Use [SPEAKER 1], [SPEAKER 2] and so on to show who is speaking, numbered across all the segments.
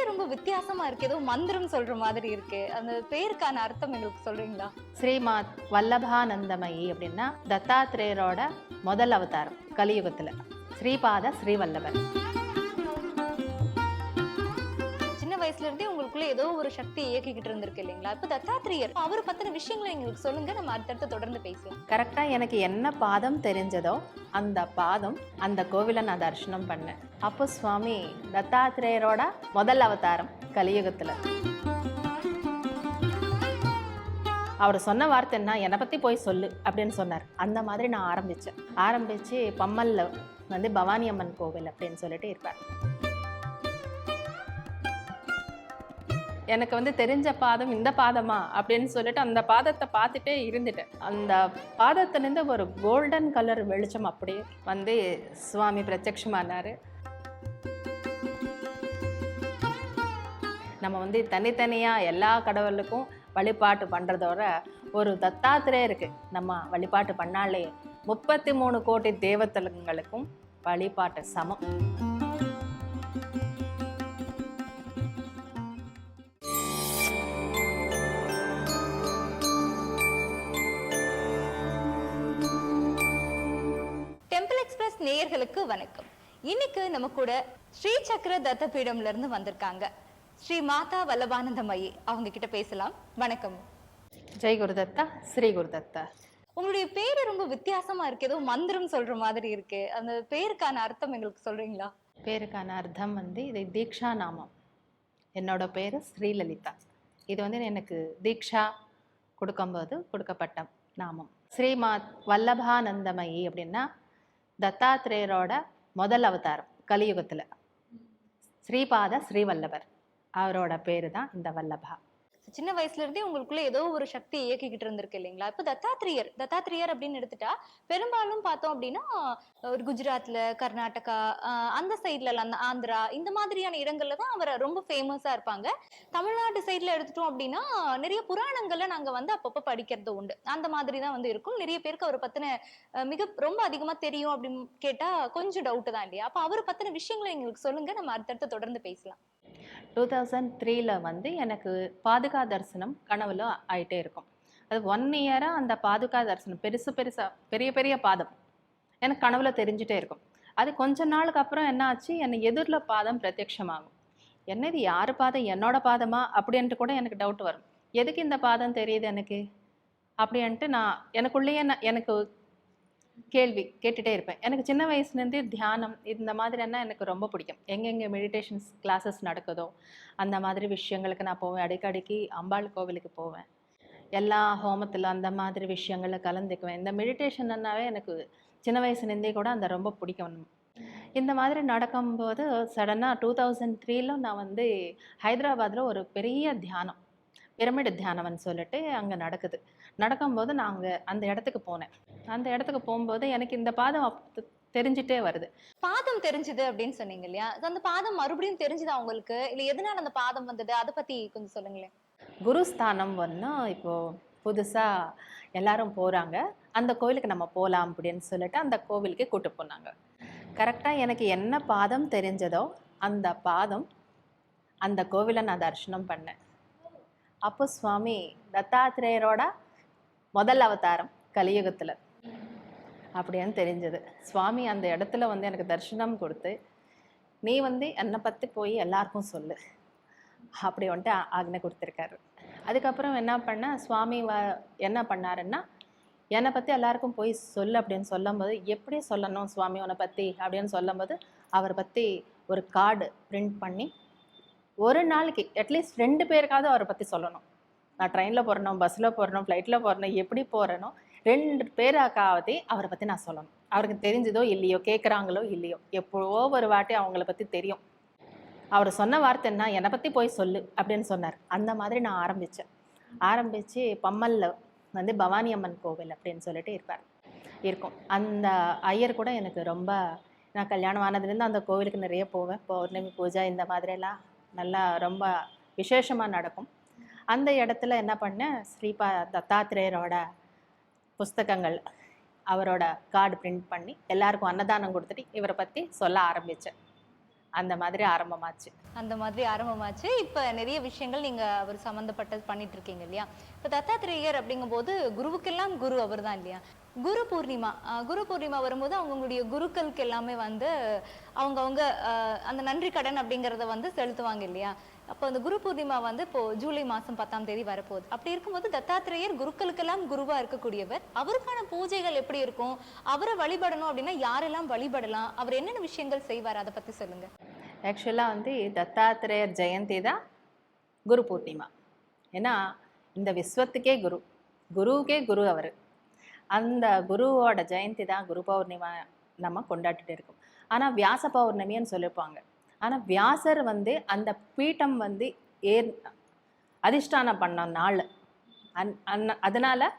[SPEAKER 1] பேரு ரொம்ப வித்தியாசமா இருக்கு. ஏதோ மந்திரம் சொல்ற மாதிரி இருக்கு. அந்த பேருக்கான அர்த்தம் எங்களுக்கு சொல்றீங்களா?
[SPEAKER 2] ஸ்ரீமாத் வல்லபானந்தமயி அப்படின்னா தத்தாத்திரேயரோட முதல் அவதாரம் கலியுகத்துல. ஸ்ரீபாத ஸ்ரீவல்லபர்.
[SPEAKER 1] சின்ன வயசுல இருந்தே உங்களுக்குள்ள ஏதோ ஒரு சக்தி இயக்கிக்கிட்டு இருந்திருக்கு இல்லைங்களா? இப்ப தத்தாத்திரேயர் அவர பத்தின விஷயங்கள எங்களுக்கு சொல்லுங்க. நம்ம அடுத்தடுத்து தொடர்ந்து பேசலாம்.
[SPEAKER 2] கரெக்டா எனக்கு என்ன பாதம் தெரிஞ்சதோ அந்த பாதம் அந்த கோவிலை நான் தரிசனம் பண்ணேன். அப்போ சுவாமி தத்தாத்திரேயரோட முதல் அவதாரம் கலியுகத்துல. அவர் சொன்ன வார்த்தை என்ன, என்னை பற்றி போய் சொல்லு அப்படின்னு சொன்னார். அந்த மாதிரி நான் ஆரம்பித்து பம்மல்ல வந்து பவானி அம்மன் கோவில் அப்படின்னு சொல்லிட்டு இருப்பார். எனக்கு வந்து தெரிஞ்ச பாதம் இந்த பாதமா அப்படின்னு சொல்லிட்டு அந்த பாதத்தை பார்த்துட்டே இருந்துட்டேன். அந்த பாதத்திலேருந்து ஒரு கோல்டன் கலர் வெளிச்சம் அப்படியே வந்து சுவாமி பிரத்யட்சமானார். நம்ம வந்து தனித்தனியாக எல்லா கடவுளுக்கும் வழிபாட்டு பண்ணுறதோட ஒரு தத்தாத்திரேயருக்கு நம்ம வழிபாட்டு பண்ணாலே 33 கோடி தேவத்தலங்களுக்கும் வழிபாட்டு சமம்.
[SPEAKER 1] டெம்பிள் எக்ஸ்பிரஸ் நேயர்களுக்கு வணக்கம். இன்னைக்கு நம்ம கூட ஸ்ரீ சக்கர தத்தபீடம்ல இருந்து வந்திருக்காங்க ஸ்ரீ மாதா வல்லபானந்தமயி. அவங்க கிட்ட பேசலாம். வணக்கம்.
[SPEAKER 2] ஜெய் குருதத்தா, ஸ்ரீ குருதத்தா.
[SPEAKER 1] உங்களுடைய பேரு ரொம்ப வித்தியாசமா இருக்கு. ஏதோ மந்திரம் சொல்ற மாதிரி இருக்கு. அந்த பேருக்கான அர்த்தம் எங்களுக்கு சொல்றீங்களா?
[SPEAKER 2] பேருக்கான அர்த்தம் வந்து இது தீக்ஷா நாமம். என்னோட பேர் ஸ்ரீலலிதா. இது வந்து எனக்கு தீக்ஷா கொடுக்கும்போது கொடுக்கப்பட்ட நாமம். ஸ்ரீமாத் வல்லபானந்தமயி அப்படின்னா தத்தாத்திரேயரோட முதல் அவதாரம் கலியுகத்தில். ஸ்ரீபாத ஸ்ரீவல்லபர் அவரோட பேரு தான் இந்த வல்லபா.
[SPEAKER 1] சின்ன வயசுல இருந்தே உங்களுக்குள்ள ஏதோ ஒரு சக்தி இயக்கிக்கிட்டு இருந்திருக்கு இல்லைங்களா? இப்ப தத்தாத்திரேயர் அப்படின்னு எடுத்துட்டா பெரும்பாலும் பார்த்தோம் அப்படின்னா ஒரு குஜராத்ல, கர்நாடகா, அந்த சைட்ல அந்த ஆந்திரா இந்த மாதிரியான இடங்கள்ல தான் அவர் ரொம்ப ஃபேமஸா இருப்பாங்க. தமிழ்நாட்டு சைட்ல எடுத்துட்டோம் அப்படின்னா நிறைய புராணங்கள்ல நாங்க வந்து அப்பப்ப படிக்கிறது உண்டு. அந்த மாதிரி தான் வந்து இருக்கும். நிறைய பேருக்கு அவரை பத்தின ரொம்ப அதிகமா தெரியும் அப்படின்னு கேட்டா கொஞ்சம் டவுட் தான் இல்லையா? அப்ப அவரை பத்தின விஷயங்களை எங்களுக்கு சொல்லுங்க. நம்ம அடுத்தடுத்து தொடர்ந்து பேசலாம்.
[SPEAKER 2] 2003 வந்து எனக்கு பாதுகா தரிசனம் கனவுல ஆயிட்டே இருக்கும். அது 1 இயராக அந்த பாதுகா தரிசனம் பெரிய பெரிய பாதம் எனக்கு கனவுல தெரிஞ்சுட்டே இருக்கும். அது கொஞ்ச நாளுக்கு அப்புறம் என்ன ஆச்சு, என்னை எதிரில் பாதம் பிரத்யட்சமாகும். என்னது யார் பாதம், என்னோட பாதமா அப்படின்ட்டு கூட எனக்கு டவுட் வரும். எதுக்கு இந்த பாதம் தெரியுது எனக்கு அப்படின்ட்டு நான் எனக்குள்ளேயே எனக்கு கேள்வி கேட்டுகிட்டே இருப்பேன். எனக்கு சின்ன வயசுலேருந்தே தியானம் இந்த மாதிரின்னா எனக்கு ரொம்ப பிடிக்கும். எங்கெங்கே மெடிடேஷன்ஸ் கிளாஸஸ் நடக்குதோ அந்த மாதிரி விஷயங்களுக்கு நான் போவேன். அடிக்கடிக்கு அம்பாள் கோவிலுக்கு போவேன். எல்லா ஹோமத்தில் அந்த மாதிரி விஷயங்களில் கலந்துக்குவேன். இந்த மெடிடேஷன்னாவே எனக்கு சின்ன வயசுலேருந்தே கூட அந்த ரொம்ப பிடிக்கும். இந்த மாதிரி நடக்கும்போது சடனாக 2003 நான் வந்து ஹைதராபாத்தில் ஒரு பெரிய தியானம், பிரமிடு தியானம்னு சொல்லிட்டு அங்கே நடக்கும்போது நான் அந்த இடத்துக்கு போனேன். அந்த இடத்துக்கு போகும்போது எனக்கு இந்த பாதம் தெரிஞ்சிட்டே வருது.
[SPEAKER 1] பாதம் தெரிஞ்சுது அப்படின்னு சொன்னீங்க இல்லையா? அந்த பாதம் மறுபடியும் தெரிஞ்சுதா உங்களுக்கு? இல்ல எதனால அந்த பாதம் வந்தது? அதை பத்தி கொஞ்சம் சொல்லுங்களேன்.
[SPEAKER 2] குருஸ்தானம் இப்போ புதுசா எல்லாரும் போறாங்க. அந்த கோவிலுக்கு நம்ம போலாம் அப்படின்னு சொல்லிட்டு அந்த கோவிலுக்கு கூட்டு போனாங்க. கரெக்டா எனக்கு என்ன பாதம் தெரிஞ்சதோ அந்த பாதம் அந்த கோவிலை நான் தரிசனம் பண்ணேன். அப்போ சுவாமி தத்தாத்திரேயரோட முதல் அவதாரம் கலியுகத்தில் அப்படின்னு தெரிஞ்சது. சுவாமி அந்த இடத்துல வந்து எனக்கு தரிசனம் கொடுத்து, நீ வந்து என்னை பற்றி போய் எல்லாருக்கும் சொல்லு அப்படி வந்துட்டு ஆக்ஞை கொடுத்துருக்காரு. அதுக்கப்புறம் என்ன பண்ணேன், சுவாமி என்ன பண்ணாருன்னா, என்னை பற்றி எல்லாருக்கும் போய் சொல்லு அப்படின்னு சொல்லும்போது, எப்படி சொல்லணும் சுவாமி உன்னை பற்றி அப்படின்னு சொல்லும்போது, அவரை பற்றி ஒரு கார்டு பிரிண்ட் பண்ணி ஒரு நாளைக்கு அட்லீஸ்ட் 2 பேருக்காவது அவரை பற்றி சொல்லணும். நான் ட்ரெயினில் போகிறனோ, பஸ்ஸில் போகிறனோ, ஃப்ளைட்டில் போகிறனோ, எப்படி போகிறேனோ 2 பேருக்காவது அவரை பற்றி நான் சொல்லணும். அவருக்கு தெரிஞ்சதோ இல்லையோ, கேட்குறாங்களோ இல்லையோ, எப்போவோ ஒரு வாட்டி அவங்கள பற்றி தெரியும். அவர் சொன்ன வார்த்தை என்ன, என்னை பற்றி போய் சொல்லு அப்படின்னு சொன்னார். அந்த மாதிரி நான் ஆரம்பித்து பம்மல்ல வந்து பவானி அம்மன் கோவில் அப்படின்னு சொல்லிட்டு இருக்கும். அந்த ஐயர் கூட எனக்கு ரொம்ப, நான் கல்யாணம் ஆனதுலேருந்து அந்த கோவிலுக்கு நிறைய போவேன். பௌர்ணமி பூஜை இந்த மாதிரியெல்லாம் நல்லா ரொம்ப விசேஷமாக நடக்கும். அந்த இடத்துல என்ன பண்ணேன், தத்தாத்திரேயரோட புஸ்தகங்கள், அவரோட கார்டு பிரிண்ட் பண்ணி எல்லாருக்கும் அன்னதானம் கொடுத்துட்டு இவரை பற்றி சொல்ல ஆரம்பித்தேன். அந்த மாதிரி ஆரம்பமாச்சு.
[SPEAKER 1] அந்த மாதிரி ஆரம்பமாச்சு. இப்ப நிறைய விஷயங்கள் நீங்க அவர் சம்மந்தப்பட்டது பண்ணிட்டு இருக்கீங்க இல்லையா? இப்ப தத்தாத்ரேயர் அப்படிங்கும்போது குருவுக்கெல்லாம் குரு அவர்தான் இல்லையா? குரு பூர்ணிமா குரு பூர்ணிமா வரும்போது அவங்களுடைய குருக்களுக்கு எல்லாமே வந்து அவங்கவங்க அந்த நன்றி கடன் அப்படிங்கிறத வந்து செலுத்துவாங்க இல்லையா? அப்போ அந்த குரு பூர்ணிமா வந்து இப்போ ஜூலை மாசம் 10ஆம் தேதி வரப்போகுது. அப்படி இருக்கும்போது தத்தாத்ரேயர் குருக்களுக்கெல்லாம் குருவா இருக்கக்கூடியவர். அவருக்கான பூஜைகள் எப்படி இருக்கும்? அவரை வழிபடணும் அப்படின்னா யாரெல்லாம் வழிபடலாம்? அவர் என்னென்ன விஷயங்கள் செய்வார்? அத பத்தி சொல்லுங்க.
[SPEAKER 2] ஆக்சுவலாக வந்து தத்தாத்திரேயர் ஜெயந்தி தான் குரு பூர்ணிமா. ஏன்னா இந்த விஸ்வத்துக்கே குரு, குருவுக்கே குரு அவர். அந்த குருவோட ஜெயந்தி தான் குரு பௌர்ணிமா நம்ம கொண்டாடிட்டு இருக்கோம். ஆனால் வியாச பௌர்ணமின்னு சொல்லியிருப்பாங்க. ஆனால் வியாசர் வந்து அந்த பீட்டம் வந்து ஏர் அதிஷ்டானம் பண்ண நாள். அதனால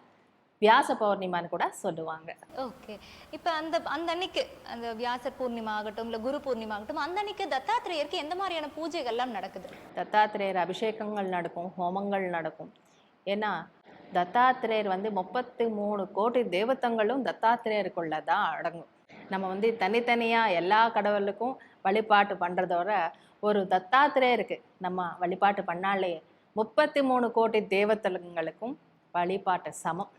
[SPEAKER 2] வியாச பௌர்ணிமான்னு கூட சொல்லுவாங்க.
[SPEAKER 1] ஓகே. இப்ப அந்த அந்த அன்னைக்கு அந்த வியாசர் பூர்ணிமா ஆகட்டும், இல்ல குரு பூர்ணிமா ஆகட்டும், அந்த அன்னைக்கு தத்தாத்ரேயருக்கு எந்த மாதிரியான பூஜைகள்லாம் நடக்குது?
[SPEAKER 2] தத்தாத்திரேயர் அபிஷேகங்கள் நடக்கும், ஹோமங்கள் நடக்கும். ஏன்னா தத்தாத்திரேயர் வந்து 33 கோடி தேவத்தங்களும் தத்தாத்திரேயருக்குள்ள தான் அடங்கும். நம்ம வந்து தனித்தனியாக எல்லா கடவுளுக்கும் வழிபாட்டு பண்ணுறதோட ஒரு தத்தாத்திரேயருக்கு நம்ம வழிபாட்டு பண்ணாலே 33 கோடி தேவத்தங்களுக்கும் வழிபாட்டு சமம்.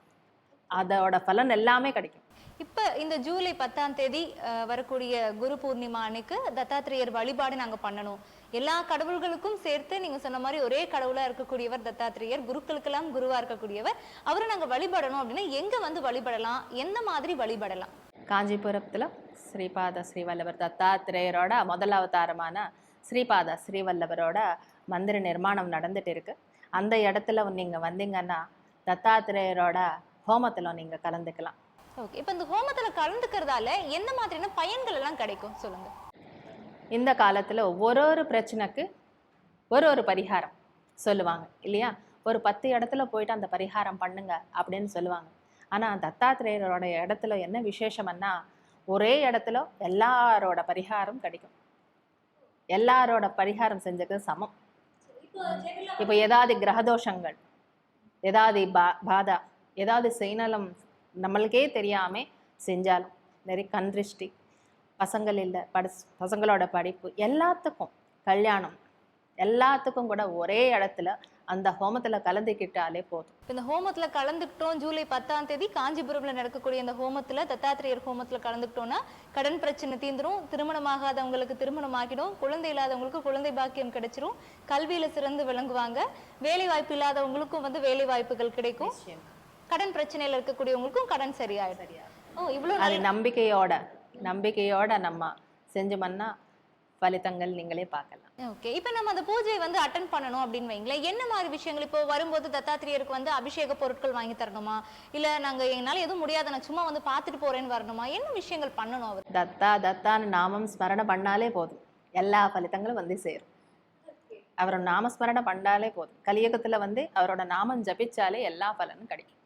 [SPEAKER 2] அதோட பலன் எல்லாமே கிடைக்கும்.
[SPEAKER 1] இப்ப இந்த ஜூலை 10ஆம் தேதி வரக்கூடிய குரு பூர்ணிமா அன்னைக்கு தத்தாத்ரேயர் வழிபாடு நாங்க பண்ணணும். எல்லா கடவுள்களுக்கும் சேர்த்து நீங்க சொன்ன மாதிரி ஒரே கடவுளா இருக்கக்கூடியவர் தத்தாத்ரேயர், குருக்களுக்கெல்லாம் குருவா இருக்கக்கூடியவர். அவரை நாங்க வழிபடணும் அப்படின்னா எங்க வந்து வழிபடலாம்? எந்த மாதிரி வழிபடலாம்?
[SPEAKER 2] காஞ்சிபுரத்தில் ஸ்ரீபாத ஸ்ரீவல்லவர் தத்தாத்திரேயரோட முதல் அவதாரமான ஸ்ரீபாத ஸ்ரீவல்லவரோட மந்திர நிர்மாணம் நடந்துட்டு இருக்கு. அந்த இடத்துல நீங்கள் வந்தீங்கன்னா தத்தாத்திரேயரோட ஹோமத்தில் நீங்கள் கலந்துக்கலாம்.
[SPEAKER 1] ஓகே. இப்ப இந்த ஹோமத்துல கலந்துக்கிறதால என்ன மாதிரியான பயன்கள் எல்லாம் கிடைக்கும் சொல்லுங்க.
[SPEAKER 2] இந்த காலத்தில் ஒரு பிரச்சனைக்கு ஒரு பரிகாரம் சொல்லுவாங்க இல்லையா? ஒரு 10 இடத்துல போயிட்டு அந்த பரிகாரம் பண்ணுங்க அப்படின்னு சொல்லுவாங்க. ஆனால் தத்தாத்திரேயரோட இடத்துல என்ன விசேஷம்னா ஒரே இடத்துல எல்லாரோட பரிகாரம் கிடைக்கும். எல்லாரோட பரிகாரம் செஞ்சது சமம். இப்போ ஏதாவது கிரகதோஷங்கள், ஏதாவது பாதா, ஏதாவது செய்யணும் நம்மளுக்கே தெரியாமல் செஞ்சாலும், நிறைய கண் திருஷ்டி, பசங்கள் இல்லை பசங்களோட படிப்பு, எல்லாத்துக்கும் கல்யாணம், எல்லாத்துக்கும் கூட ஒரே இடத்துல அந்த ஹோமத்தில் கலந்துக்கிட்டாலே போதும்.
[SPEAKER 1] இந்த ஹோமத்துல கலந்துக்கிட்டோம் ஜூலை 10ஆம் தேதி காஞ்சிபுரம்ல நடக்கக்கூடிய இந்த ஹோமத்துல தத்தாத்ரேயர் ஹோமத்துல கலந்துக்கிட்டோம்னா கடன் பிரச்சனை தீந்துரும், திருமணமாகாதவங்களுக்கு திருமணம் ஆகிடும், குழந்தை இல்லாதவங்களுக்கு குழந்தை பாக்கியம் கிடைச்சிரும், கல்வியில சிறந்து விளங்குவாங்க, வேலை வாய்ப்பு இல்லாதவங்களுக்கும் வந்து வேலை வாய்ப்புகள் கிடைக்கும், கடன் பிரச்சனையில இருக்கக்கூடியவங்களுக்கும் கடன் சரியாயிடும்.
[SPEAKER 2] அது நம்பிக்கையோட நம்ம செஞ்சோம்னா பலிதங்கள் நீங்களே பார்க்கலாம்.
[SPEAKER 1] ஓகே. இப்போ நம்ம அந்த பூஜை வந்து அட்டெண்ட் பண்ணணும் அப்படின்னு வைங்களேன், என்ன மாதிரி விஷயங்கள்? இப்போ வரும்போது தத்தாத்ரேயருக்கு வந்து அபிஷேக பொருட்கள் வாங்கி தரணுமா, இல்ல நாங்க என்னால எதுவும் முடியாத நான் சும்மா வந்து பார்த்துட்டு போறேன்னு வரணுமா, என்ன விஷயங்கள் பண்ணணும்? அவர்
[SPEAKER 2] தத்தான்னு நாமம் ஸ்மரணை பண்ணாலே போதும், எல்லா பலிதங்களும் வந்து சேரும். அவரோட நாமஸ்மரணை பண்ணாலே போதும். கலியுகத்துல வந்து அவரோட நாமம் ஜபிச்சாலே எல்லா பலனும் கிடைக்கும்.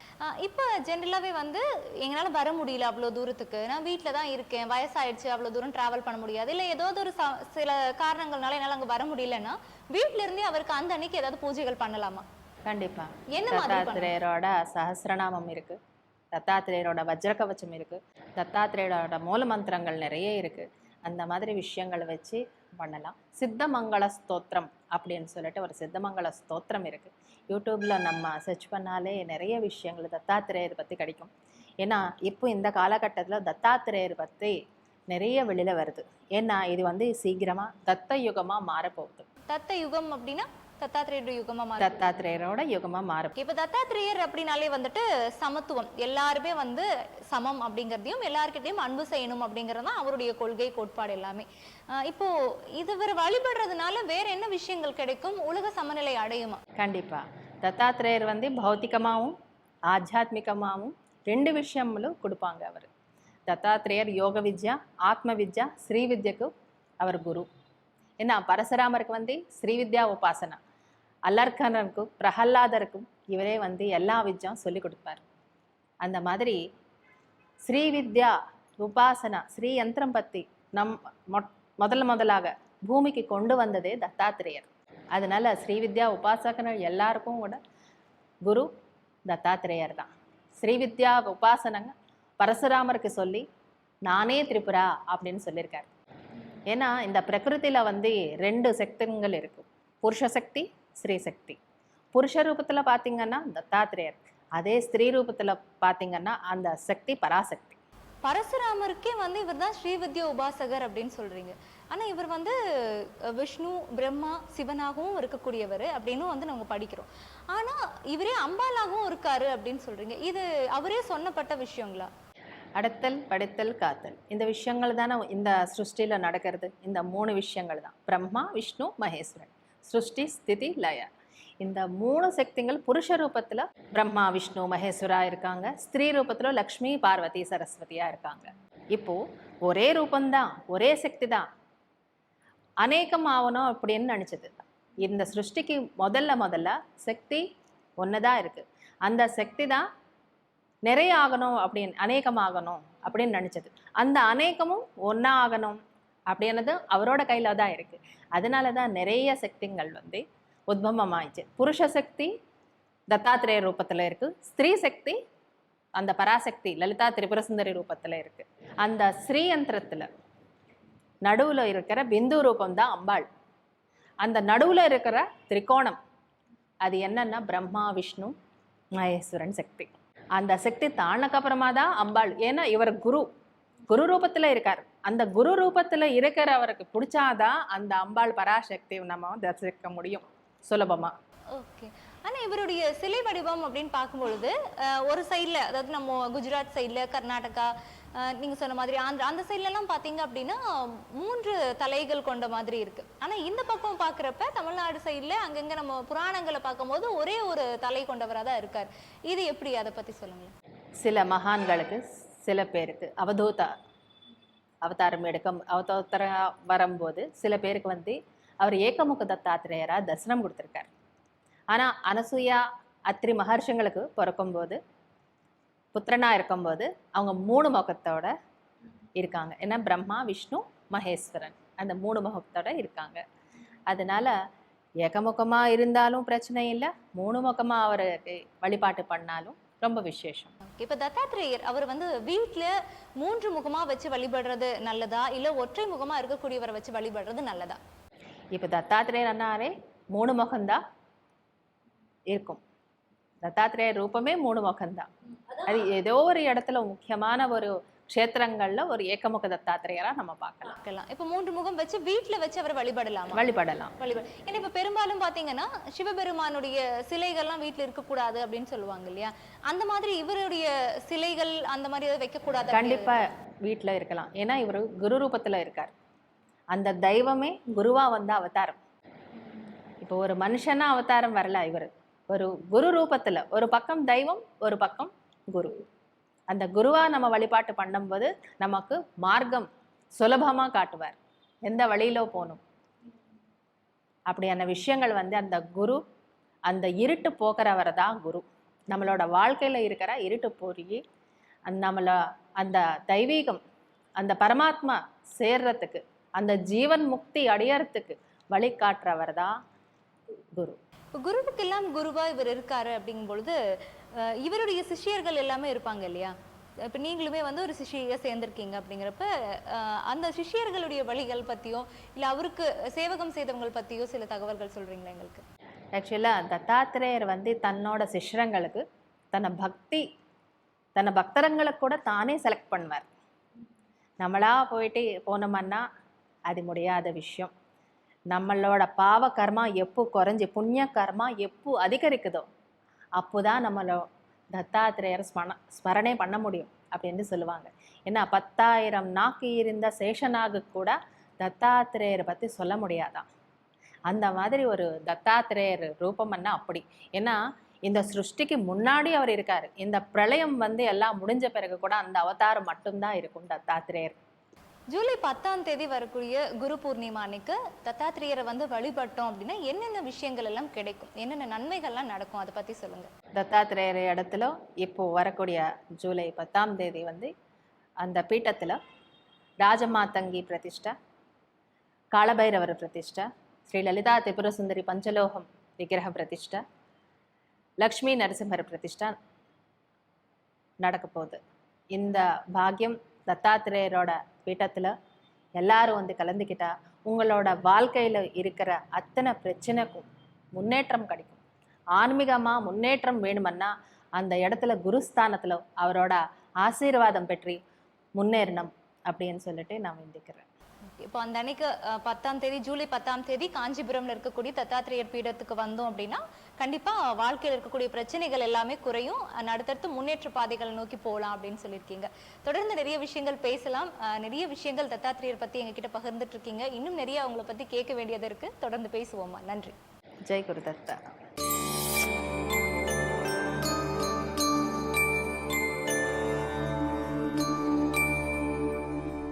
[SPEAKER 1] இப்போ ஜென்ரலாவே வந்து எங்களால வர முடியல அவ்வளோ தூரத்துக்கு, நான் வீட்டில் தான் இருக்கேன், வயசாயிடுச்சு, அவ்வளோ தூரம் டிராவல் பண்ண முடியாது, இல்லை ஏதாவது ஒரு சில காரணங்கள்னால என்னால் அங்கே வர முடியலன்னா வீட்டில இருந்தே அவருக்கு அந்த அன்னைக்கு ஏதாவது பூஜைகள் பண்ணலாமா?
[SPEAKER 2] கண்டிப்பா.
[SPEAKER 1] என்ன
[SPEAKER 2] தத்தாத்திரேயரோட சஹஸ்ரநாமம் இருக்கு, தத்தாத்திரேயரோட வஜ்ரகவச்சம் இருக்கு, தத்தாத்திரேயரோட மூல மந்திரங்கள் நிறைய இருக்கு. அந்த மாதிரி விஷயங்களை வச்சு பண்ணலாம். சித்தமங்கள ஸ்தோத்திரம் அப்படின்னு சொல்லிட்டு ஒரு சித்தமங்கள ஸ்தோத்திரம் இருக்குது. யூடியூப்பில் நம்ம சர்ச் பண்ணாலே நிறைய விஷயங்கள் தத்தாத்திரேயர் பற்றி கிடைக்கும். ஏன்னா இப்போ இந்த காலகட்டத்தில் தத்தாத்திரேயர் பற்றி நிறைய வெளியில் வருது. ஏன்னா இது வந்து சீக்கிரமாக தத்த யுகமாக மாறப்போகுது.
[SPEAKER 1] தத்த யுகம் அப்படின்னா தத்தாத்ரேயரோட
[SPEAKER 2] யுகமா மாறும்.
[SPEAKER 1] இப்ப தத்தாத்ரேயர் அப்படின்னாலே வந்துட்டு சமத்துவம், எல்லாருமே வந்து சமம் அப்படிங்கிறதையும் எல்லார்கிட்டையும் அன்பு செய்யணும் அப்படிங்கிறது தான் அவருடைய கொள்கை கோட்பாடு எல்லாமே. இப்போ இதுவரை வழிபடுறதுனால வேற என்ன விஷயங்கள் கிடைக்கும்? உலக சமநிலை அடையுமா?
[SPEAKER 2] கண்டிப்பா. தத்தாத்ரேயர் வந்து பௌத்திகமாகவும் ஆத்தியாத்மிகமாகவும் 2 விஷயங்களும் கொடுப்பாங்க. அவர் தத்தாத்ரேயர் யோக வித்யா, ஆத்ம வித்யா, ஸ்ரீ வித்யக்கு அவர் குரு. ஏன்னா பரசுராமருக்கு வந்து ஸ்ரீவித்யா உபாசனா, அல்லர்கனருக்கும் பிரகல்லாதருக்கும் இவரே வந்து எல்லா வித்யாவும் சொல்லி கொடுப்பார். அந்த மாதிரி ஸ்ரீவித்யா உபாசனா, ஸ்ரீ யந்திரம் பற்றி முதலாக பூமிக்கு கொண்டு வந்ததே தத்தாத்திரேயர். அதனால ஸ்ரீவித்யா உபாசகர்கள் எல்லாருக்கும் கூட குரு தத்தாத்திரேயர் தான். ஸ்ரீவித்யா உபாசனங்க பரசுராமருக்கு சொல்லி நானே திரிபுரா அப்படின்னு சொல்லியிருக்காரு. ஏன்னா இந்த பிரகிருதியில் வந்து 2 சக்திகள் இருக்கு. புருஷ சக்தி, ஸ்ரீ சக்தி. புருஷ ரூபத்தில் பார்த்தீங்கன்னா தத்தாத்திரேயர், அதே ஸ்திரீ ரூபத்தில் பார்த்தீங்கன்னா அந்த சக்தி பராசக்தி.
[SPEAKER 1] பரசுராமருக்கே வந்து இவர் தான் ஸ்ரீவித்யா உபாசகர் அப்படின்னு சொல்றீங்க. ஆனா இவர் வந்து விஷ்ணு, பிரம்மா, சிவனாகவும் இருக்கக்கூடியவர் அப்படின்னு வந்து நம்ம படிக்கிறோம். ஆனா இவரே அம்பாலாகவும் இருக்காரு அப்படின்னு சொல்றீங்க. இது அவரே சொன்னப்பட்ட விஷயங்களா?
[SPEAKER 2] அடத்தல், படைத்தல், காத்தல், இந்த விஷயங்கள் தானே இந்த சிருஷ்டியில் நடக்கிறது. இந்த 3 விஷயங்கள் தான் பிரம்மா, விஷ்ணு, மகேஸ்வரன். சிருஷ்டி, ஸ்திதி, லய. இந்த 3 சக்திகள் புருஷ ரூபத்தில் பிரம்மா, விஷ்ணு, மகேஸ்வரா இருக்காங்க. ஸ்திரீ ரூபத்தில் லக்ஷ்மி, பார்வதி, சரஸ்வதியாக இருக்காங்க. இப்போது ஒரே ரூபந்தான், ஒரே சக்தி தான், அநேகம் ஆகணும் அப்படின்னு நினச்சது. இந்த சிருஷ்டிக்கு முதல்ல சக்தி ஒன்று தான் இருக்குது. அந்த சக்தி தான் நிறைய ஆகணும் அப்படின்னு, அநேகமாகணும் அப்படின்னு நினச்சது. அந்த அநேகமும் ஒன்றா ஆகணும் அப்படின்னது அவரோட கையில் தான் இருக்குது. அதனால தான் நிறைய சக்திகள் வந்து உத்பவமாயிடுச்சு. புருஷ சக்தி தத்தாத்திரேய ரூபத்தில் இருக்குது. ஸ்திரீ சக்தி அந்த பராசக்தி லலிதா திரிபுர சுந்தரி ரூபத்தில் இருக்குது. அந்த ஸ்ரீயந்திரத்தில் நடுவில் இருக்கிற பிந்து ரூபம் தான் அம்பாள். அந்த நடுவில் இருக்கிற திரிகோணம் அது என்னன்னா பிரம்மா, விஷ்ணு, மகேஸ்வரன் சக்தி. அந்த சக்தி தானக்கப்புறமா தான் அம்பாள். ஏன்னா இவர் குரு ரூபத்தில் இருக்கார். அந்த குரு ரூபத்தில் இருக்கிறவருக்கு பிடிச்சாதான் அந்த அம்பாள் பராசக்தி நம்ம தரிசிக்க முடியும் சுலபமா.
[SPEAKER 1] ஓகே. ஆனா இவருடைய சிலை வடிவம் அப்படின்னு பார்க்கும்பொழுது ஒரு சைட்ல, அதாவது நம்ம குஜராத் சைட்ல, கர்நாடகா, நீங்க சொன்ன மாதிரி ஆந்திரா, அந்த சைட்ல எல்லாம் பாத்தீங்க அப்படின்னா 3 தலைகள் கொண்ட மாதிரி இருக்கு. ஆனா இந்த பக்கம் பாக்குறப்ப தமிழ்நாடு சைட்ல அங்கங்க நம்ம புராணங்களை பார்க்கும்போது ஒரே ஒரு தலை கொண்டவரா தான் இருக்கார். இது எப்படி, அதை பத்தி சொல்லுங்க.
[SPEAKER 2] சில மகான்களுக்கு, சில பேருக்கு அவதாரம் வரும்போது சில பேருக்கு வந்து அவர் ஏகமுக தத்தாத்திரேயரா தரிசனம் கொடுத்துருக்கார். ஆனால் அனசூயா, அத்ரி மகர்ஷங்களுக்கு பிறக்கும்போது, புத்திரனா இருக்கும்போது அவங்க 3 முகத்தோட இருக்காங்க. ஏன்னா பிரம்மா, விஷ்ணு, மகேஸ்வரன் அந்த 3 முகத்தோட இருக்காங்க. அதனால ஏகமுகமாக இருந்தாலும் பிரச்சனை இல்லை, 3 முகமாக அவருக்கு வழிபாட்டு பண்ணாலும் ரொம்ப விசேஷம்.
[SPEAKER 1] இப்ப தத்தாத்திரேயர் அவர் வந்து வீட்டுல 3 முகமா வச்சு வழிபடுறது நல்லதா, இல்ல ஒற்றை முகமா இருக்கக்கூடியவரை வச்சு வழிபடுறது நல்லதா?
[SPEAKER 2] இப்போ தத்தாத்திரேயர் அண்ணாரே 3 முகம்தான் இருக்கும். தத்தாத்திரேயர் ரூபமே 3 முகம்தான். அது ஏதோ ஒரு இடத்துல முக்கியமான ஒரு க்ஷேத்திரங்கள்ல ஒரு ஏகமுக தத்தாத்திரேயரா நம்ம பார்க்கலாம்.
[SPEAKER 1] இப்ப 3 முகம் வச்சு வீட்டுல வச்சு அவர் வழிபடலாம். ஏன்னா இப்ப பெரும்பாலும் பாத்தீங்கன்னா சிவபெருமானுடைய சிலைகள்லாம் வீட்டுல இருக்கக்கூடாது அப்படின்னு சொல்லுவாங்க இல்லையா? அந்த மாதிரி இவருடைய சிலைகள் அந்த மாதிரி ஏதாவது வைக்கக்கூடாது?
[SPEAKER 2] கண்டிப்பா வீட்டுல இருக்கலாம். ஏன்னா இவர் குரு ரூபத்துல இருக்கார். அந்த தெய்வமே குருவா வந்த அவதாரம். இப்போ ஒரு மனுஷனா அவதாரம் வரல, இவர் ஒரு குரு ரூபத்துல, ஒரு பக்கம் தெய்வம், ஒரு பக்கம் குரு. அந்த குருவா நம்ம வழிபாட்டு பண்ணும்போது நமக்கு மார்க்கம் சுலபமா காட்டுவார், எந்த வழியில போகணும் அப்படியான விஷயங்கள் வந்து அந்த குரு, அந்த இருட்டு போக்குறவர் தான் குரு. நம்மளோட வாழ்க்கையில இருக்கிற இருட்டு போய் அந்த தெய்வீகம், அந்த பரமாத்மா சேர்றதுக்கு, அந்த ஜீவன் முக்தி அடையறதுக்கு வழி காட்டுறவர் தான் குரு.
[SPEAKER 1] குருவுக்கு எல்லாம் குருவா இவர் இருக்காரு அப்படிங்கும் பொழுது இவருடைய சிஷ்யர்கள் எல்லாமே இருப்பாங்க இல்லையா? இப்ப நீங்களுமே வந்து ஒரு சிஷ்ய சேர்ந்திருக்கீங்க அப்படிங்கிறப்ப அந்த சிஷ்யர்களுடைய வழிகள் பத்தியோ இல்ல அவருக்கு சேவகம் செய்தவங்க பத்தியோ சில தகவல்கள் சொல்றீங்களா எங்களுக்கு?
[SPEAKER 2] ஆக்சுவலா தத்தாத்திரேயர் வந்து தன்னோட சிஷ்யங்களுக்கு தன்னை பக்தரங்களை கூட தானே செலக்ட் பண்ணுவார். நம்மளா போயிட்டு போனோம்னா அது முடியாத விஷயம். நம்மளோட பாவ கர்மா எப்போ குறைஞ்சி புண்ணிய கர்மா எப்போ அதிகரிக்குதோ அப்போதான் நம்மளோட தத்தாத்திரேயர் ஸ்மரணை பண்ண முடியும் அப்படின்னு சொல்லுவாங்க. ஏன்னா 10,000 நாக்கு இருந்த சேஷனாக கூட தத்தாத்திரேயரை பற்றி சொல்ல முடியாதான். அந்த மாதிரி ஒரு தத்தாத்திரேயர் ரூபம்னா அப்படி. ஏன்னா இந்த சிருஷ்டிக்கு முன்னாடி அவர் இருக்காரு. இந்த பிரளயம் வந்து எல்லாம் முடிஞ்ச பிறகு கூட அந்த அவதாரம் மட்டும்தான் இருக்கும் தத்தாத்திரேயர்.
[SPEAKER 1] ஜூலை 10ஆம் தேதி வரக்கூடிய குரு பூர்ணிமா அன்னைக்கு தத்தாத்திரேயரை வந்து வழிபட்டோம் அப்படின்னா என்னென்ன விஷயங்கள் எல்லாம் கிடைக்கும், என்னென்ன நன்மைகள்லாம் நடக்கும், அதை பத்தி சொல்லுங்க.
[SPEAKER 2] தத்தாத்திரேயர் இடத்துல இப்போ வரக்கூடிய ஜூலை 10ஆம் தேதி வந்து அந்த பீட்டத்தில் ராஜமாதங்கி பிரதிஷ்டா, காலபைரவர் பிரதிஷ்டா, ஸ்ரீ லலிதா திரிபுர சுந்தரி பஞ்சலோகம் விக்கிரக பிரதிஷ்டா, லக்ஷ்மி நரசிம்மர் பிரதிஷ்டா நடக்க போகுது. இந்த பாக்கியம் தத்தாத்திரேயரோட பீட்டத்தில் எல்லாரும் வந்து கலந்துக்கிட்டா உங்களோட வாழ்க்கையில் இருக்கிற அத்தனை பிரச்சனைக்கும் முன்னேற்றம் கிடைக்கும். ஆன்மீகமாக முன்னேற்றம் வேணுமன்னா அந்த இடத்துல குருஸ்தானத்தில் அவரோட ஆசீர்வாதம் பெற்று முன்னேறணும் அப்படின்னு சொல்லிட்டு நான் வேண்டிக்கிறேன்.
[SPEAKER 1] இப்போ அந்த அன்னைக்கு 10ஆம் தேதி ஜூலை 10ஆம் தேதி காஞ்சிபுரம்ல இருக்கக்கூடிய தத்தாத்திரேயர் பீடத்துக்கு வந்தோம் அப்படின்னா கண்டிப்பா வாழ்க்கையில் இருக்கக்கூடிய பிரச்சனைகள் எல்லாமே குறையும், அடுத்தடுத்து முன்னேற்ற பாதைகளை நோக்கி போகலாம் அப்படின்னு சொல்லியிருக்கீங்க. தொடர்ந்து நிறைய விஷயங்கள் பேசலாம். நிறைய விஷயங்கள் தத்தாத்திரேயர் பத்தி எங்ககிட்ட பகிர்ந்துட்டு இருக்கீங்க. இன்னும் நிறைய அவங்கள பத்தி கேட்க வேண்டியது இருக்கு. தொடர்ந்து பேசுவோமா. நன்றி.
[SPEAKER 2] ஜெய் குரு தத்தா.